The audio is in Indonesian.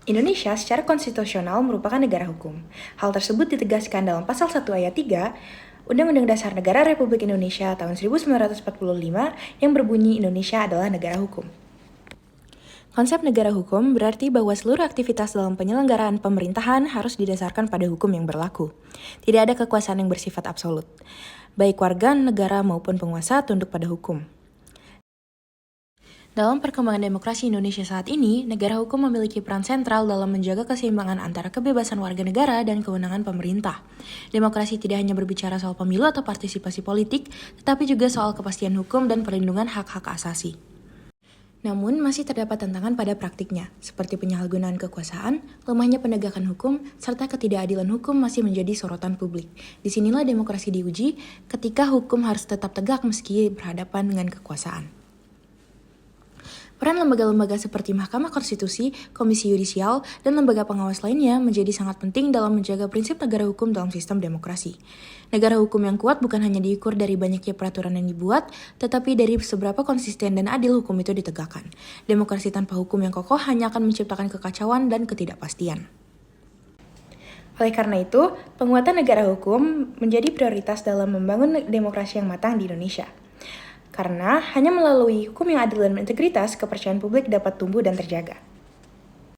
Indonesia secara konstitusional merupakan negara hukum. Hal tersebut ditegaskan dalam Pasal 1 Ayat 3 Undang-Undang Dasar Negara Republik Indonesia tahun 1945 yang berbunyi Indonesia adalah negara hukum. Konsep negara hukum berarti bahwa seluruh aktivitas dalam penyelenggaraan pemerintahan harus didasarkan pada hukum yang berlaku. Tidak ada kekuasaan yang bersifat absolut. Baik warga negara maupun penguasa tunduk pada hukum. Dalam perkembangan demokrasi Indonesia saat ini, negara hukum memiliki peran sentral dalam menjaga keseimbangan antara kebebasan warga negara dan kewenangan pemerintah. Demokrasi tidak hanya berbicara soal pemilu atau partisipasi politik, tetapi juga soal kepastian hukum dan perlindungan hak-hak asasi. Namun, masih terdapat tantangan pada praktiknya, seperti penyalahgunaan kekuasaan, lemahnya penegakan hukum, serta ketidakadilan hukum masih menjadi sorotan publik. Disinilah demokrasi diuji, ketika hukum harus tetap tegak meski berhadapan dengan kekuasaan. Peran lembaga-lembaga seperti Mahkamah Konstitusi, Komisi Yudisial, dan lembaga pengawas lainnya menjadi sangat penting dalam menjaga prinsip negara hukum dalam sistem demokrasi. Negara hukum yang kuat bukan hanya diukur dari banyaknya peraturan yang dibuat, tetapi dari seberapa konsisten dan adil hukum itu ditegakkan. Demokrasi tanpa hukum yang kokoh hanya akan menciptakan kekacauan dan ketidakpastian. Oleh karena itu, penguatan negara hukum menjadi prioritas dalam membangun demokrasi yang matang di Indonesia. Karena hanya melalui hukum yang adil dan integritas, kepercayaan publik dapat tumbuh dan terjaga.